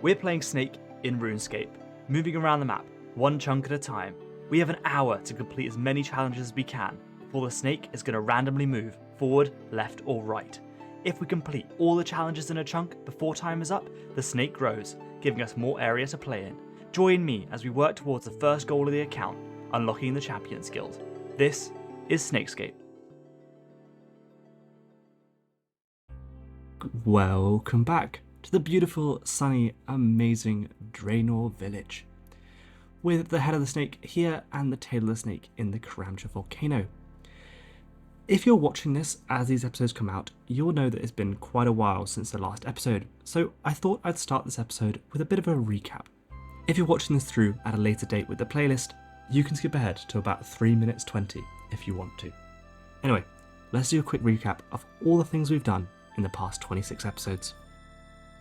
We're playing Snake in RuneScape, moving around the map, one chunk at a time. We have an hour to complete as many challenges as we can, before the Snake is going to randomly move forward, left or right. If we complete all the challenges in a chunk before time is up, the Snake grows, giving us more area to play in. Join me as we work towards the first goal of the account, unlocking the Champions Guild. This is SnakeScape. Welcome back to the beautiful, sunny, amazing Draynor Village, with the head of the snake here and the tail of the snake in the Karamja volcano. If you're watching this as these episodes come out, you'll know that it's been quite a while since the last episode, so I thought I'd start this episode with a bit of a recap. If you're watching this through at a later date with the playlist, you can skip ahead to about 3 minutes 20 if you want to. Anyway, let's do a quick recap of all the things we've done in the past 26 episodes.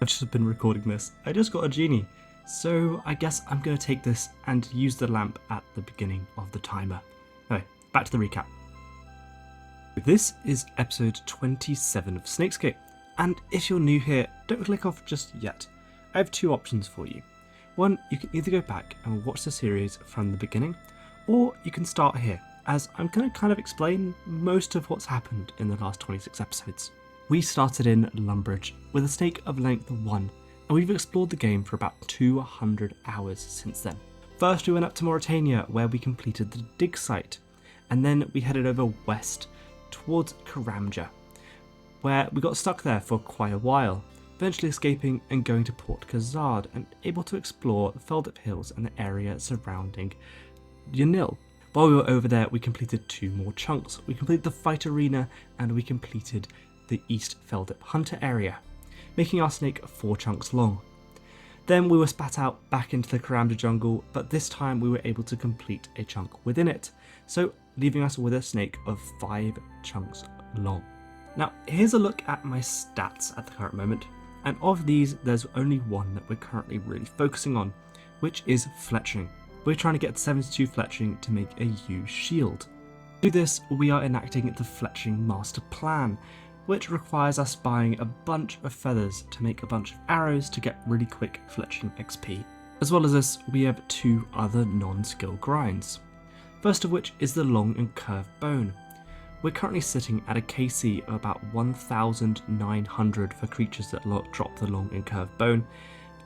I've just been recording this. I just got a genie, so I guess I'm going to take this and use the lamp at the beginning of the timer. Anyway, back to the recap. This is episode 27 of SnakeScape, and if you're new here, don't click off just yet. I have two options for you. One, you can either go back and watch the series from the beginning, or you can start here, as I'm going to kind of explain most of what's happened in the last 26 episodes. We started in Lumbridge with a snake of length 1, and we've explored the game for about 200 hours since then. First we went up to Mauritania where we completed the dig site, and then we headed over west towards Karamja, where we got stuck there for quite a while, eventually escaping and going to Port Khazad and able to explore the Feldip Hills and the area surrounding Yanil. While we were over there, we completed 2 more chunks. We completed the fight arena and we completed the East Feldip Hunter area, making our snake 4 chunks long. Then we were spat out back into the Karamja jungle, but this time we were able to complete a chunk within it, so leaving us with a snake of 5 chunks long. Now here's a look at my stats at the current moment, and of these there's only one that we're currently really focusing on, which is fletching. We're trying to get 72 fletching to make a U shield. To do this, we are enacting the fletching master plan, which requires us buying a bunch of feathers to make a bunch of arrows to get really quick fletching XP. As well as this, we have 2 other non-skill grinds. First of which is the long and curved bone. We're currently sitting at a KC of about 1,900 for creatures that drop the long and curved bone,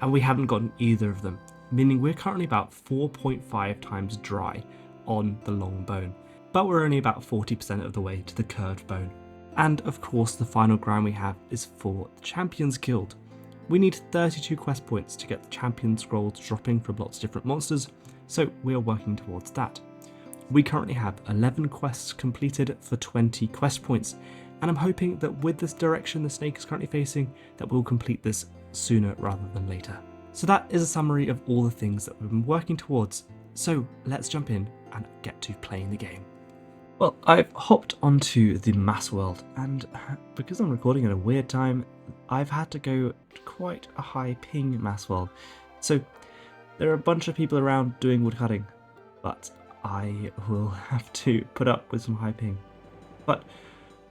and we haven't gotten either of them, meaning we're currently about 4.5 times dry on the long bone, but we're only about 40% of the way to the curved bone. And of course the final grind we have is for the Champions Guild. We need 32 quest points to get the Champion Scrolls dropping from lots of different monsters, so we are working towards that. We currently have 11 quests completed for 20 quest points, and I'm hoping that with this direction the snake is currently facing, that we'll complete this sooner rather than later. So that is a summary of all the things that we've been working towards, so let's jump in and get to playing the game. Well, I've hopped onto the mass world, and because I'm recording at a weird time, I've had to go to quite a high ping mass world. So there are a bunch of people around doing woodcutting, but I will have to put up with some high ping. But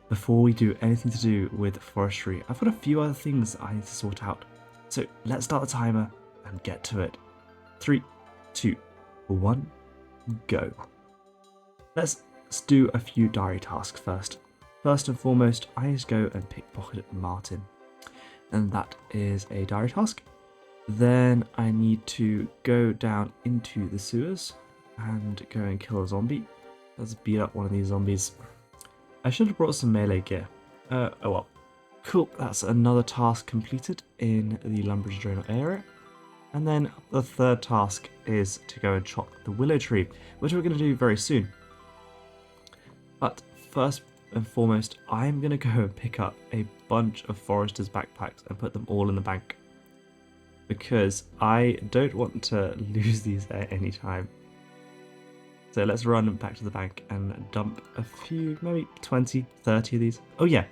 before we do anything to do with forestry, I've got a few other things I need to sort out. So let's start the timer and get to it. 3, 2, 1, go. Let's do a few diary tasks first. First and foremost, I need to go and pickpocket Martin, and that is a diary task. Then I need to go down into the sewers and go and kill a zombie. Let's beat up one of these zombies. I should have brought some melee gear. Oh well. Cool, that's another task completed in the Lumbridge Draynor area. And then the third task is to go and chop the willow tree, which we're going to do very soon. But first and foremost, I'm going to go and pick up a bunch of foresters' backpacks and put them all in the bank, because I don't want to lose these at any time. So let's run back to the bank and dump a few, maybe 20, 30 of these. Oh yeah,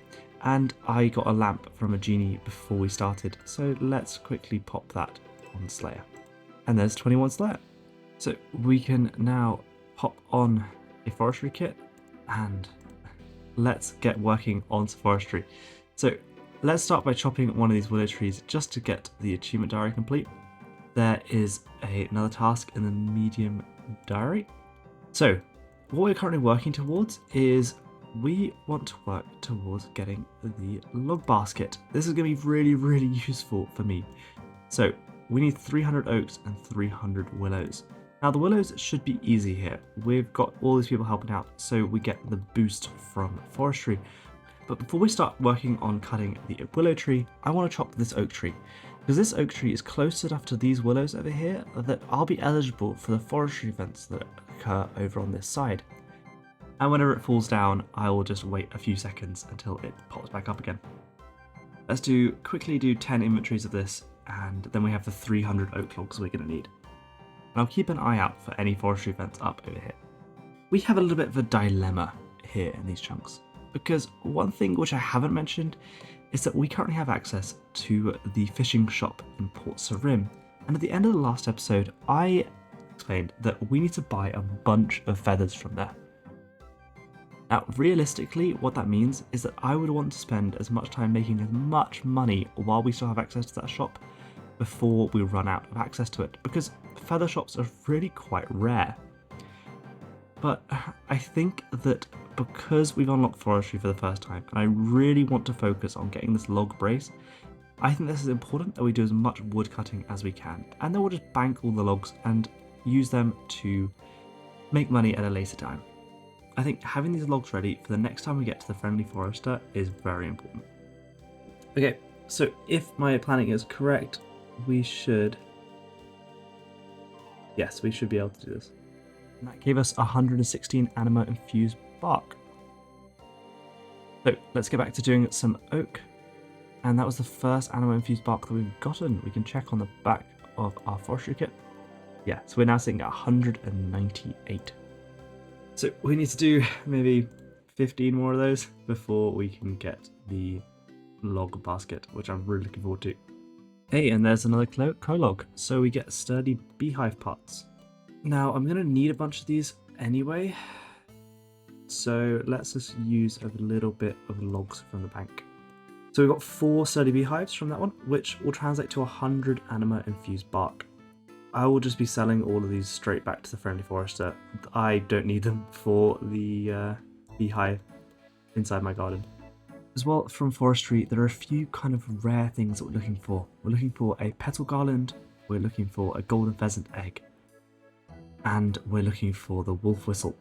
and I got a lamp from a genie before we started, so let's quickly pop that on Slayer. And there's 21 Slayer. So we can now pop on a forestry kit and let's get working on forestry. So let's start by chopping one of these willow trees just to get the achievement diary complete. There is another task in the medium diary. So what we're currently working towards is we want to work towards getting the log basket. This is going to be really, really useful for me. So we need 300 oaks and 300 willows. Now the willows should be easy here. We've got all these people helping out, so we get the boost from forestry. But before we start working on cutting the willow tree, I want to chop this oak tree, because this oak tree is close enough to these willows over here that I'll be eligible for the forestry events that occur over on this side. And whenever it falls down, I will just wait a few seconds until it pops back up again. Let's quickly do 10 inventories of this, and then we have the 300 oak logs we're going to need. And I'll keep an eye out for any forestry events up over here. We have a little bit of a dilemma here in these chunks, because one thing which I haven't mentioned is that we currently have access to the fishing shop in Port Sarim. And at the end of the last episode, I explained that we need to buy a bunch of feathers from there. Now, realistically, what that means is that I would want to spend as much time making as much money while we still have access to that shop before we run out of access to it, because feather shops are really quite rare. But I think that because we've unlocked forestry for the first time, and I really want to focus on getting this log brace, I think this is important that we do as much wood cutting as we can, and then we'll just bank all the logs and use them to make money at a later time. I think having these logs ready for the next time we get to the friendly forester is very important. Okay, so if my planning is correct, we should be able to do this. And that gave us 116 anima infused bark. So let's get back to doing some oak. And that was the first anima infused bark that we've gotten. We can check on the back of our forestry kit. Yeah, so we're now sitting at 198. So we need to do maybe 15 more of those before we can get the log basket, which I'm really looking forward to. Hey, and there's another colog, so we get sturdy beehive parts. Now, I'm going to need a bunch of these anyway, so let's just use a little bit of logs from the bank. So we've got 4 sturdy beehives from that one, which will translate to 100 anima infused bark. I will just be selling all of these straight back to the friendly forester. I don't need them for the beehive inside my garden. As well, from forestry, there are a few kind of rare things that we're looking for. We're looking for a petal garland, we're looking for a golden pheasant egg, and we're looking for the wolf whistle.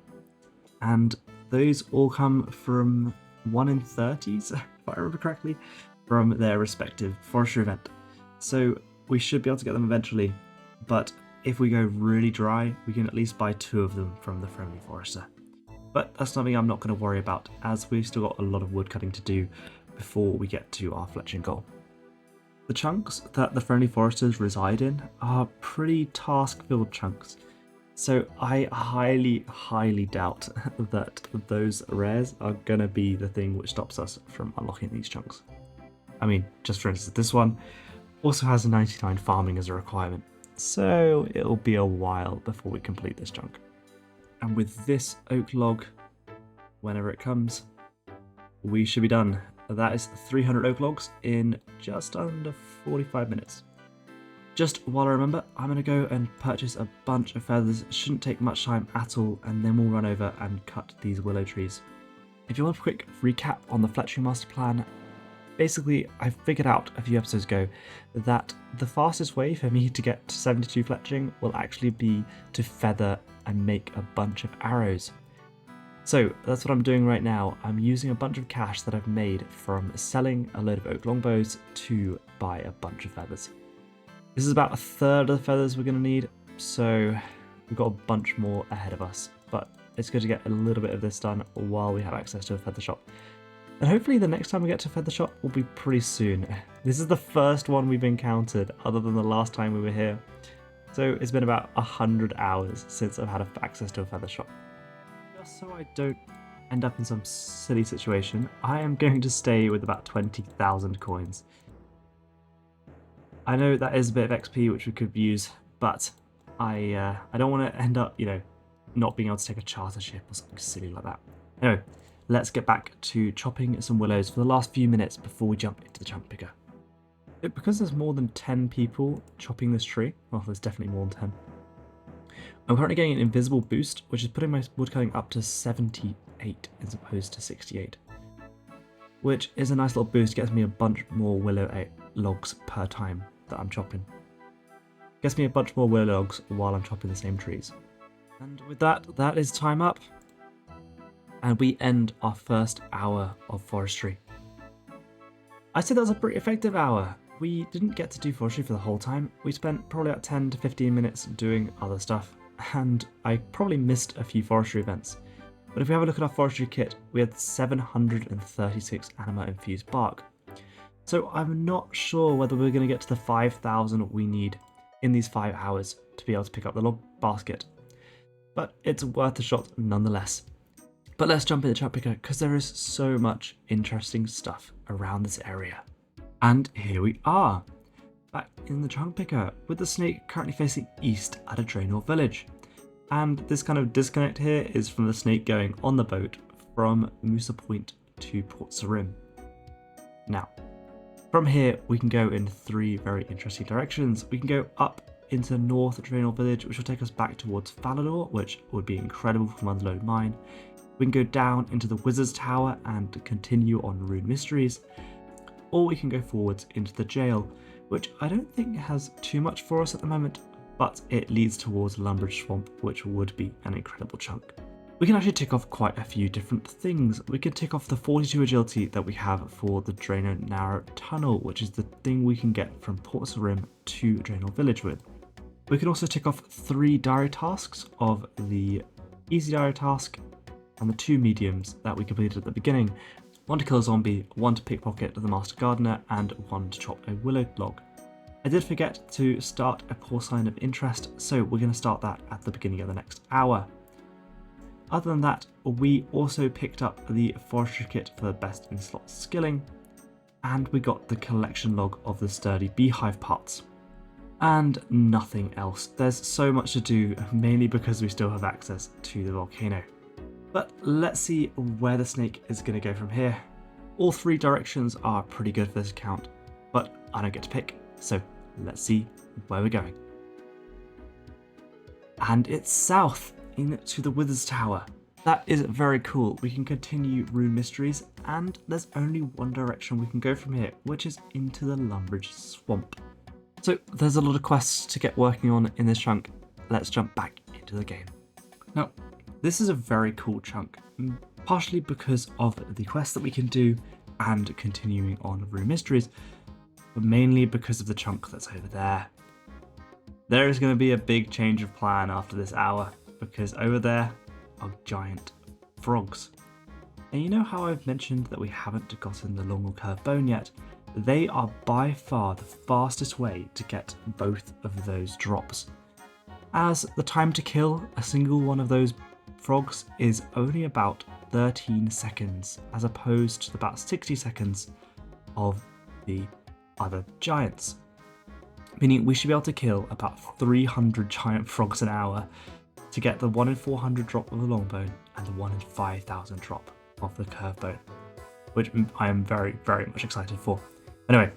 And those all come from 1 in 30s, if I remember correctly, from their respective forestry event. So we should be able to get them eventually, but if we go really dry, we can at least buy 2 of them from the friendly forester. But that's something I'm not going to worry about, as we've still got a lot of wood cutting to do before we get to our fletching goal. The chunks that the friendly foresters reside in are pretty task-filled chunks, so I highly, highly doubt that those rares are going to be the thing which stops us from unlocking these chunks. I mean, just for instance, this one also has 99 farming as a requirement, so it'll be a while before we complete this chunk. And with this oak log, whenever it comes, we should be done. That is 300 oak logs in just under 45 minutes. Just while I remember, I'm going to go and purchase a bunch of feathers. Shouldn't take much time at all, and then we'll run over and cut these willow trees. If you want a quick recap on the fletching master plan, basically I figured out a few episodes ago that the fastest way for me to get to 72 fletching will actually be to feather and make a bunch of arrows. So that's what I'm doing right now. I'm using a bunch of cash that I've made from selling a load of oak longbows to buy a bunch of feathers. This is about a third of the feathers we're going to need, so we've got a bunch more ahead of us, but it's good to get a little bit of this done while we have access to a feather shop. And hopefully the next time we get to a feather shop will be pretty soon. This is the first one we've encountered other than the last time we were here. So it's been about 100 hours since I've had access to a feather shop. Just so I don't end up in some silly situation, I am going to stay with about 20,000 coins. I know that is a bit of XP which we could use, but I don't want to end up, not being able to take a charter ship or something silly like that. Anyway, let's get back to chopping some willows for the last few minutes before we jump into the chunk picker. Because there's more than 10 people chopping this tree, well, there's definitely more than 10. I'm currently getting an invisible boost, which is putting my wood cutting up to 78 as opposed to 68. Which is a nice little boost, gets me a bunch more willow logs per time that I'm chopping. Gets me a bunch more willow logs while I'm chopping the same trees. And with that, that is time up. And we end our first hour of forestry. I said that was a pretty effective hour. We didn't get to do forestry for the whole time. We spent probably about 10 to 15 minutes doing other stuff. And I probably missed a few forestry events. But if we have a look at our forestry kit, we had 736 anima infused bark. So I'm not sure whether we're going to get to the 5,000 we need in these 5 hours to be able to pick up the log basket. But it's worth a shot nonetheless. But let's jump in the chunk picker because there is so much interesting stuff around this area. And here we are, back in the chunk picker with the snake currently facing east at a Draynor Village. And this kind of disconnect here is from the snake going on the boat from Musa Point to Port Sarim. Now, from here we can go in 3 very interesting directions. We can go up into North Draynor Village, which will take us back towards Falador, which would be incredible from Unload Mine. We can go down into the Wizard's Tower and continue on Rune Mysteries, or we can go forwards into the jail, which I don't think has too much for us at the moment, but it leads towards Lumbridge Swamp, which would be an incredible chunk. We can actually tick off quite a few different things. We can tick off the 42 agility that we have for the Draynor Narrow Tunnel, which is the thing we can get from Port Sarim to Draynor Village with. We can also tick off 3 diary tasks of the easy diary task and the 2 mediums that we completed at the beginning. 1 to kill a zombie, 1 to pickpocket the Master Gardener, and 1 to chop a willow log. I did forget to start a poor sign of interest, so we're going to start that at the beginning of the next hour. Other than that, we also picked up the forestry kit for the best in slot skilling, and we got the collection log of the sturdy beehive parts. And nothing else. There's so much to do, mainly because we still have access to the volcano. But let's see where the snake is going to go from here. All 3 directions are pretty good for this account, but I don't get to pick, so let's see where we're going. And it's south into the Wizard's Tower. That is very cool. We can continue Rune Mysteries, and there's only one direction we can go from here, which is into the Lumbridge Swamp. So there's a lot of quests to get working on in this chunk. Let's jump back into the game. Now, this is a very cool chunk, partially because of the quests that we can do and continuing on Rune Mysteries, but mainly because of the chunk that's over there. There is going to be a big change of plan after this hour, because over there are giant frogs. And you know how I've mentioned that we haven't gotten the long or curved bone yet? They are by far the fastest way to get both of those drops, as the time to kill a single one of those frogs is only about 13 seconds as opposed to about 60 seconds of the other giants. Meaning we should be able to kill about 300 giant frogs an hour to get the 1 in 400 drop of the longbone and the 1 in 5,000 drop of the curved bone, which I am very, very much excited for. Anyway,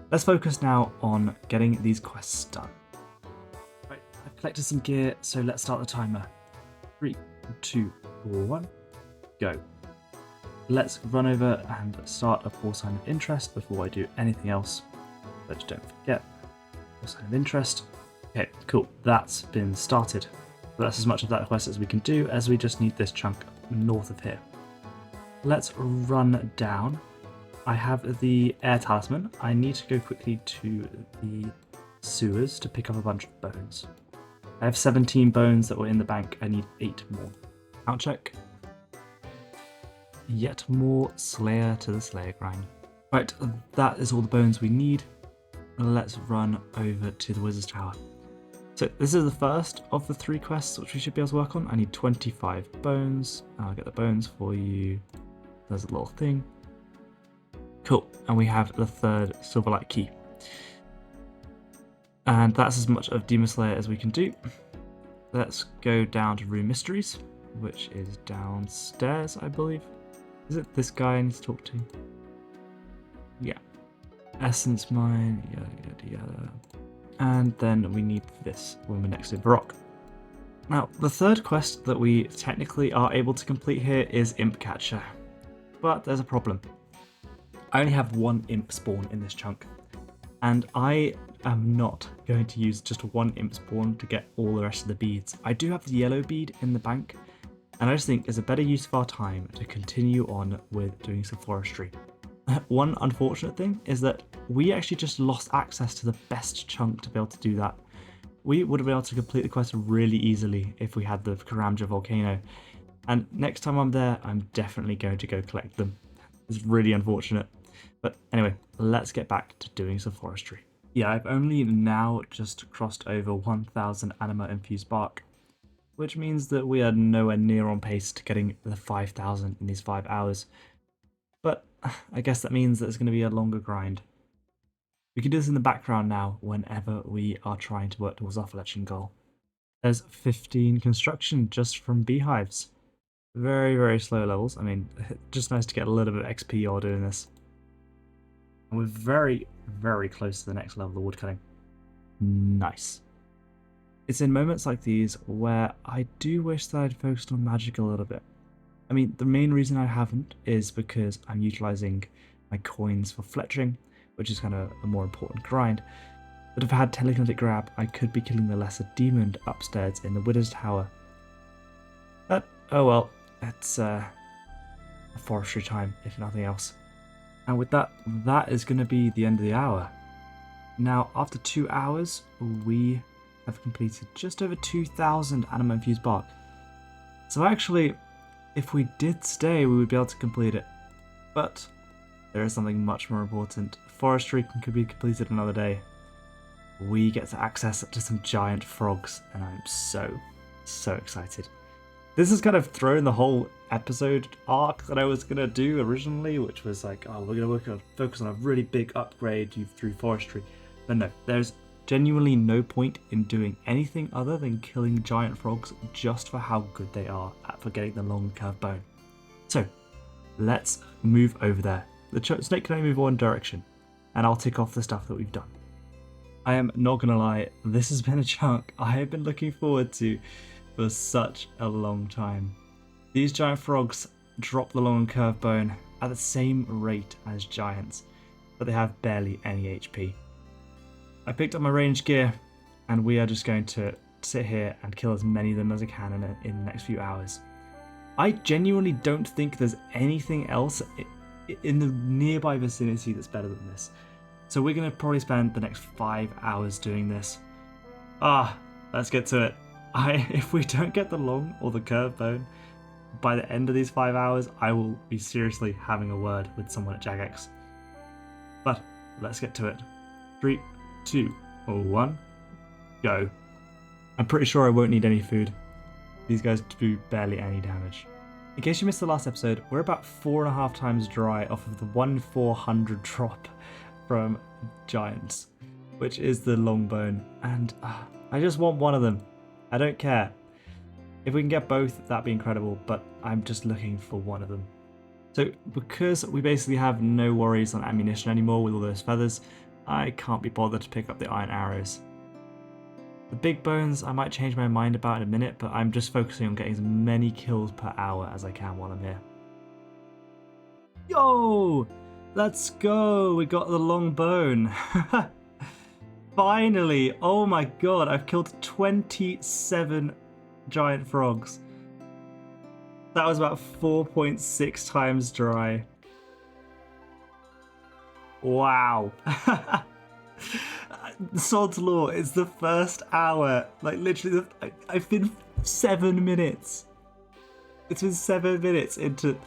let's focus now on getting these quests done. Right, I've collected some gear, so let's start the timer. 3, 2, 1, go. Let's run over and start a poor sign of interest before I do anything else. But just don't forget, poor sign of interest. Okay, cool, that's been started. So that's as much of that quest as we can do, as we just need this chunk north of here. Let's run down. I have the air talisman. I need to go quickly to the sewers to pick up a bunch of bones. I have 17 bones that were in the bank. I need 8 more. Count check. Yet more Slayer to the Slayer grind. Right, that is all the bones we need. Let's run over to the Wizard's Tower. So this is the first of the 3 quests which we should be able to work on. I need 25 bones. I'll get the bones for you. There's a little thing. Cool, and we have the 3rd Silverlight key. And that's as much of Demon Slayer as we can do. Let's go down to Rune Mysteries, which is downstairs, I believe. Is it this guy I need to talk to? Yeah. Essence mine, yada yada yada. And then we need this when we're next to the rock. Now, the third quest that we technically are able to complete here is Imp Catcher. But there's a problem. I only have one imp spawn in this chunk. And I am not going to use just one imp spawn to get all the rest of the beads. I do have the yellow bead in the bank, and I just think it's a better use of our time to continue on with doing some forestry. One unfortunate thing is that we actually just lost access to the best chunk to be able to do that. We would have been able to complete the quest really easily if we had the Karamja volcano, and next time I'm there, I'm definitely going to go collect them. It's really unfortunate. But anyway, let's get back to doing some forestry. Yeah, I've only now just crossed over 1,000 anima infused bark, which means that we are nowhere near on pace to getting the 5,000 in these 5 hours. But I guess that means that it's going to be a longer grind. We can do this in the background now whenever we are trying to work towards our fletching goal. There's 15 construction just from beehives. Very, very slow levels. I mean, just nice to get a little bit of XP while doing this. And we're very, very close to the next level of woodcutting. Nice. It's in moments like these where I do wish that I'd focused on magic a little bit. I mean, the main reason I haven't is because I'm utilising my coins for fletching, which is kind of a more important grind. But if I had telekinetic grab, I could be killing the lesser demon upstairs in the Widow's Tower. But, oh well, it's a forestry time, if nothing else. And with that, that is going to be the end of the hour. Now, after 2 hours, we have completed just over 2,000 anima infused bark. So actually, if we did stay, we would be able to complete it. But there is something much more important. Forestry could be completed another day. We get to access to some giant frogs, and I'm so excited. This has kind of thrown the whole episode arc that I was going to do originally, which was like, oh, we're going to focus on a really big upgrade through forestry. But no, there's genuinely no point in doing anything other than killing giant frogs just for how good they are at getting the long curved bone. So, let's move over there. The snake can only move one direction, and I'll tick off the stuff that we've done. I am not going to lie, this has been a chunk I have been looking forward to for such a long time. These giant frogs drop the long curved bone at the same rate as giants, but they have barely any HP. I picked up my ranged gear, and we are just going to sit here and kill as many of them as I can in the next few hours. I genuinely don't think there's anything else in the nearby vicinity that's better than this. So we're going to probably spend the next 5 hours doing this. Let's get to it. If we don't get the long or the curved bone by the end of these 5 hours, I will be seriously having a word with someone at Jagex. But let's get to it. 3, 2, 1, go. I'm pretty sure I won't need any food. These guys do barely any damage. In case you missed the last episode, we're about 4.5 times dry off of the 1/400 drop from giants, which is the long bone, and I just want one of them. I don't care. If we can get both, that'd be incredible, but I'm just looking for one of them. So because we basically have no worries on ammunition anymore with all those feathers, I can't be bothered to pick up the iron arrows. The big bones I might change my mind about in a minute, but I'm just focusing on getting as many kills per hour as I can while I'm here. Yo! Let's go! We got the long bone. Finally! Oh my god, I've killed 27 giant frogs. That was about 4.6 times dry. Wow. Sod's Law, it's the first hour. Like literally, I've been 7 minutes. It's been 7 minutes into...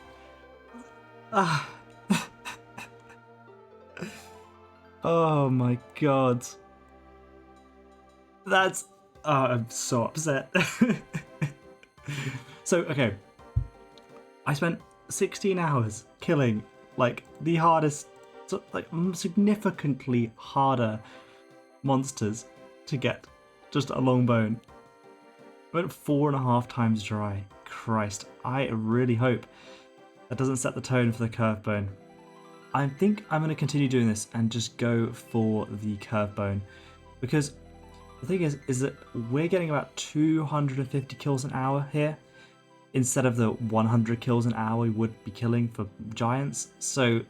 Oh my god. That's... Oh, I'm so upset. So, okay. I spent 16 hours killing, like, the hardest, like, significantly harder monsters to get just a long bone. I went 4.5 times dry. Christ, I really hope that doesn't set the tone for the curve bone. I think I'm going to continue doing this and just go for the curve bone, because the thing is that we're getting about 250 kills an hour here instead of the 100 kills an hour we would be killing for giants. So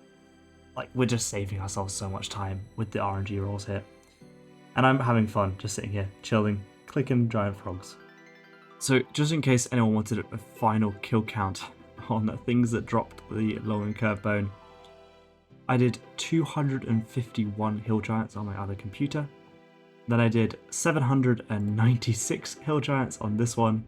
like, we're just saving ourselves so much time with the RNG rolls here. And I'm having fun just sitting here, chilling, clicking giant frogs. So just in case anyone wanted a final kill count on the things that dropped the long and curved bone, I did 251 hill giants on my other computer. Then I did 796 hill giants on this one,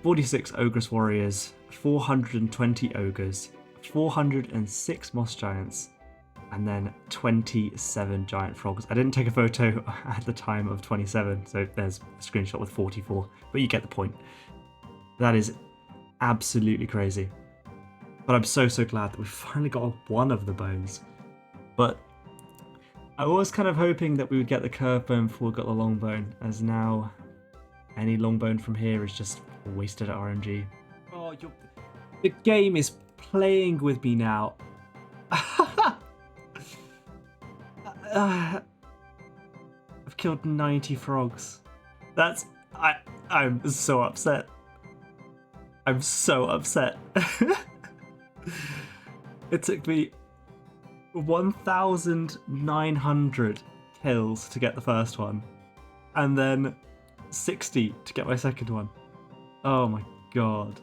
46 ogress warriors, 420 ogres, 406 moss giants, and then 27 giant frogs. I didn't take a photo at the time of 27, so there's a screenshot with 44, but you get the point. That is absolutely crazy. But I'm so glad that we finally got one of the bones. But I was kind of hoping that we would get the curve bone before we got the long bone, as now any long bone from here is just wasted RNG. Oh, the game is playing with me now. I've killed 90 frogs. I'm so upset. I'm so upset. It took me 1,900 kills to get the first one, and then 60 to get my second one. Oh my god.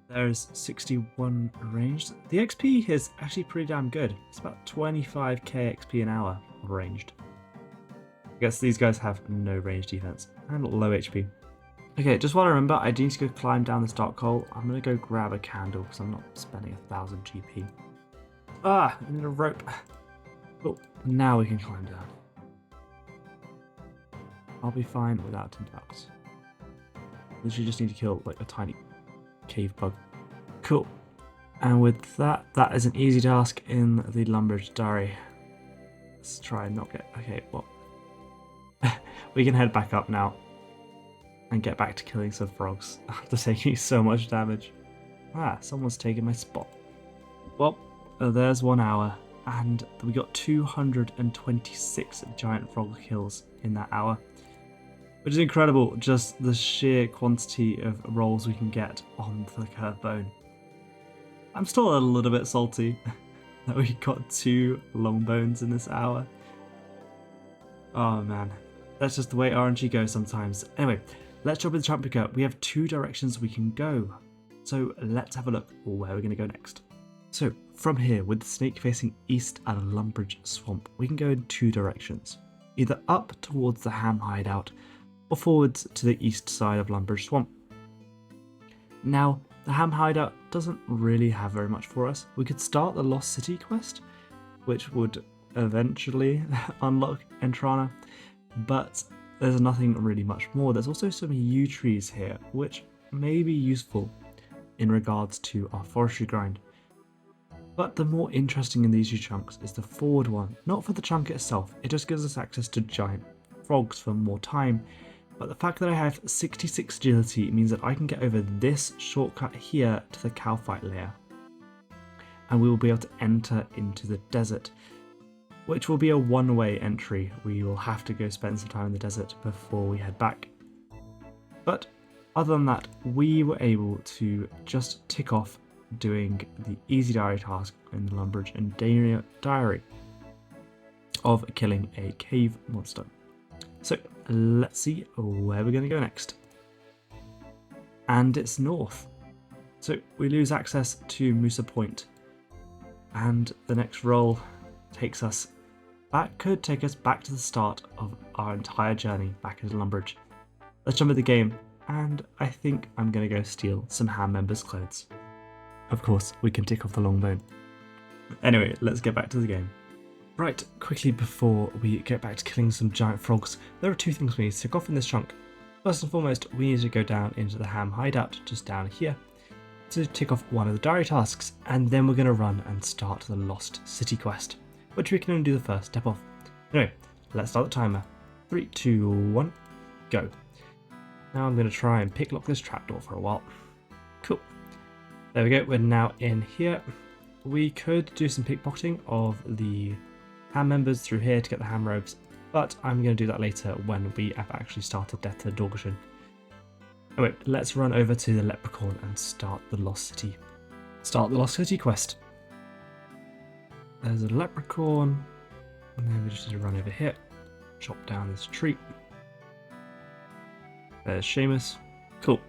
There's 61 ranged. The XP is actually pretty damn good. It's about 25k XP an hour ranged. I guess these guys have no range defense and low HP. Okay, just while I remember, I do need to go climb down this dark hole. I'm gonna go grab a candle because I'm not spending 1,000 GP. I need a rope. Oh, now we can climb down. I'll be fine without tinderbox. Literally just need to kill like a tiny cave bug. Cool. And with that is an easy task in the Lumbridge Diary. Let's try and not get... Okay, well... we can head back up now and get back to killing some frogs after taking so much damage. Someone's taken my spot. Well, there's 1 hour, and we got 226 giant frog kills in that hour, which is incredible, just the sheer quantity of rolls we can get on the curve bone. I'm still a little bit salty that we got 2 long bones in this hour. Oh man, that's just the way RNG goes sometimes. Anyway, let's jump into Champ Picker. We have 2 directions we can go, so let's have a look where we're going to go next. So from here, with the snake facing east at a Lumbridge swamp, we can go in 2 directions, either up towards the ham hideout or forwards to the east side of Lumbridge swamp. Now, the ham hideout doesn't really have very much for us. We could start the Lost City quest, which would eventually unlock Entrana, but there's nothing really much more. There's also some yew trees here, which may be useful in regards to our forestry grind. But the more interesting in these 2 chunks is the forward one. Not for the chunk itself, it just gives us access to giant frogs for more time. But the fact that I have 66 agility means that I can get over this shortcut here to the Calphite layer. And we will be able to enter into the desert, which will be a one-way entry. We will have to go spend some time in the desert before we head back. But other than that, we were able to just tick off doing the easy diary task in the Lumbridge and Draynor diary of killing a cave monster. So let's see where we're going to go next. And it's north. So we lose access to Musa Point, and the next roll takes us back, could take us back to the start of our entire journey back into Lumbridge. Let's jump into the game, and I think I'm going to go steal some ham members' clothes. Of course, we can tick off the long bone. Anyway, let's get back to the game. Right, quickly before we get back to killing some giant frogs, there are 2 things we need to tick off in this chunk. First and foremost, we need to go down into the ham hideout, just down here, to tick off one of the diary tasks, and then we're going to run and start the Lost City quest, which we can only do the first step of. Anyway, let's start the timer. 3, 2, 1, go. Now I'm going to try and picklock this trapdoor for a while. Cool. There we go, we're now in here. We could do some pickpocketing of the ham members through here to get the ham robes, but I'm going to do that later when we have actually started Death to Dorgushin. Anyway, let's run over to the Leprechaun and start the Lost City. Start the Lost City quest. There's a Leprechaun, and then we just need to run over here, chop down this tree. There's Seamus. Cool.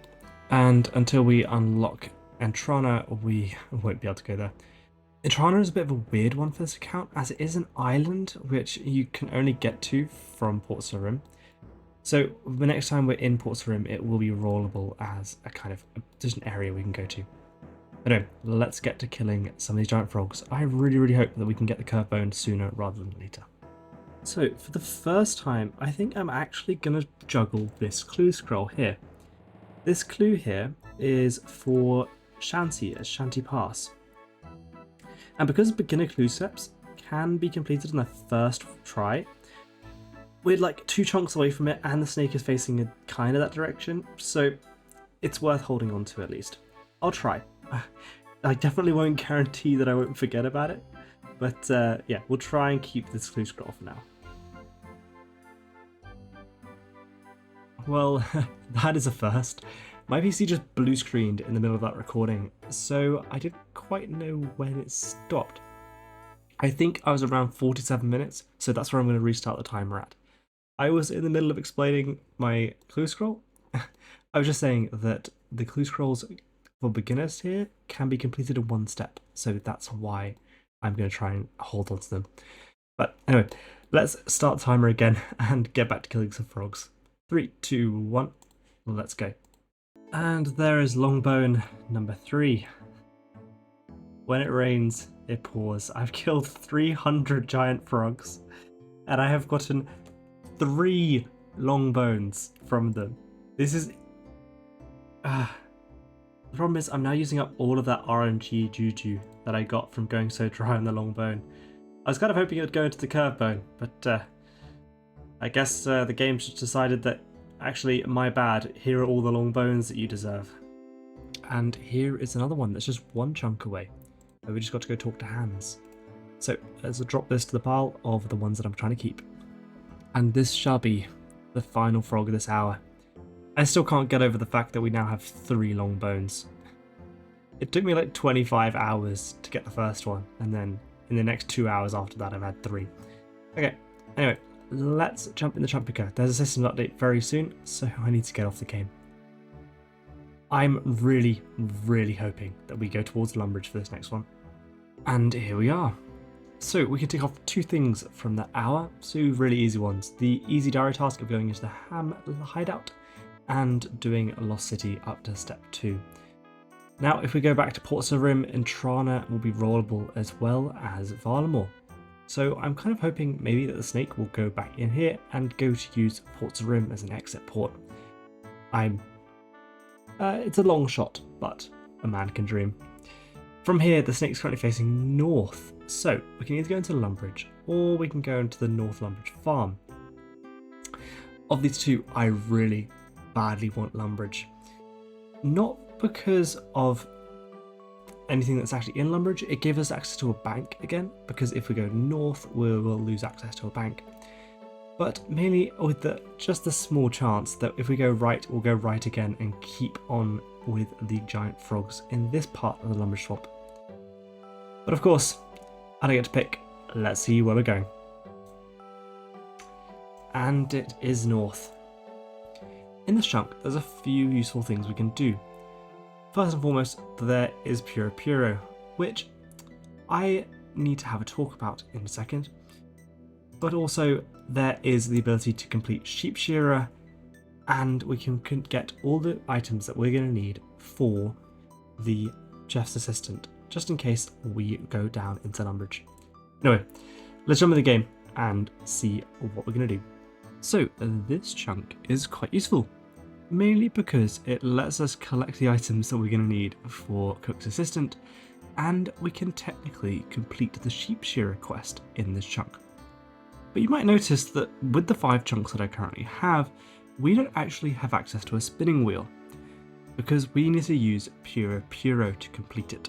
And until we unlock Entrana, we won't be able to go there. Entrana is a bit of a weird one for this account, as it is an island which you can only get to from Port Sarim. So the next time we're in Port Sarim, it will be rollable as a kind of just an area we can go to. But anyway, let's get to killing some of these giant frogs. I really hope that we can get the curve bone sooner rather than later. So for the first time, I think I'm actually going to juggle this clue scroll here. This clue here is for Shanty at Shanty Pass. And because beginner clue steps can be completed in the first try, we're like 2 chunks away from it and the snake is facing kind of that direction, so it's worth holding on to at least. I'll try. I definitely won't guarantee that I won't forget about it, but yeah, we'll try and keep this clue scroll for now. Well, that is a first. My PC just blue screened in the middle of that recording, so I didn't quite know when it stopped. I think I was around 47 minutes, so that's where I'm going to restart the timer at. I was in the middle of explaining my clue scroll. I was just saying that the clue scrolls for beginners here can be completed in 1 step, so that's why I'm going to try and hold on to them. But anyway, let's start the timer again and get back to killing some frogs. 3, 2, 1, let's go. And there is Longbone number 3. When it rains, it pours. I've killed 300 giant frogs, and I have gotten 3 long bones from them. This is... the problem is I'm now using up all of that RNG juju that I got from going so dry on the long bone. I was kind of hoping it would go into the curve bone, but I guess the game's just decided that actually, my bad, here are all the long bones that you deserve. And here is another one that's just 1 chunk away. So we just got to go talk to Hans. So let's drop this to the pile of the ones that I'm trying to keep. And this shall be the final frog of this hour. I still can't get over the fact that we now have 3 long bones. It took me like 25 hours to get the first one, and then in the next 2 hours after that I've had 3. Okay, anyway, let's jump in the jump picker. There's a system update very soon, so I need to get off the game. I'm really hoping that we go towards Lumbridge for this next one. And here we are. So we can tick off 2 things from that hour, 2 really easy ones. The easy diary task of going into the ham hideout and doing Lost City up to step 2. Now if we go back to Port Sarim, Entrana will be rollable as well as Varlamore. So I'm kind of hoping maybe that the snake will go back in here and go to use Port Sarim as an exit port. It's a long shot, but a man can dream. From here, the snake's currently facing north, so we can either go into Lumbridge or we can go into the North Lumbridge farm. Of these 2, I really badly want Lumbridge. Not because of anything that's actually in Lumbridge, it gives us access to a bank again, because if we go north, we will lose access to a bank. But mainly with just the small chance that if we go right, we'll go right again and keep on with the giant frogs in this part of the Lumbridge swamp. But of course, I don't get to pick. Let's see where we're going. And it is north. In this chunk, there's a few useful things we can do. First and foremost, there is Puro Puro, which I need to have a talk about in a second. But also, there is the ability to complete Sheep Shearer, and we can get all the items that we're going to need for the Chef's Assistant, just in case we go down into Lumbridge. Anyway, let's jump in the game and see what we're going to do. So, this chunk is quite useful, mainly because it lets us collect the items that we're going to need for Cook's Assistant, and we can technically complete the Sheep Shearer quest in this chunk. But you might notice that with the 5 chunks that I currently have, we don't actually have access to a spinning wheel. because we need to use Puro Puro to complete it,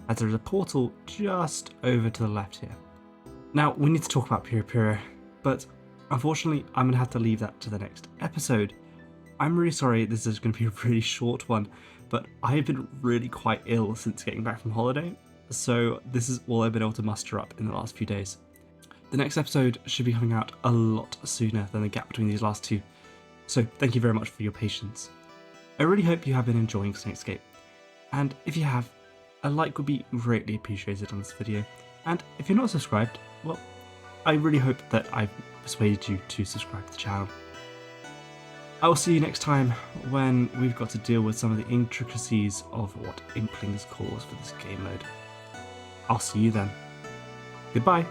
as there is a portal just over to the left here. Now, we need to talk about Puro Puro, but unfortunately I'm going to have to leave that to the next episode. I'm really sorry this is going to be a really short one, but I have been really quite ill since getting back from holiday, so this is all I've been able to muster up in the last few days. The next episode should be coming out a lot sooner than the gap between these last two, so thank you very much for your patience. I really hope you have been enjoying SnakeScape, and if you have, a like would be greatly appreciated on this video, and if you're not subscribed, well, I really hope that I've persuaded you to subscribe to the channel. I will see you next time when we've got to deal with some of the intricacies of what Implings calls for this game mode. I'll see you then. Goodbye.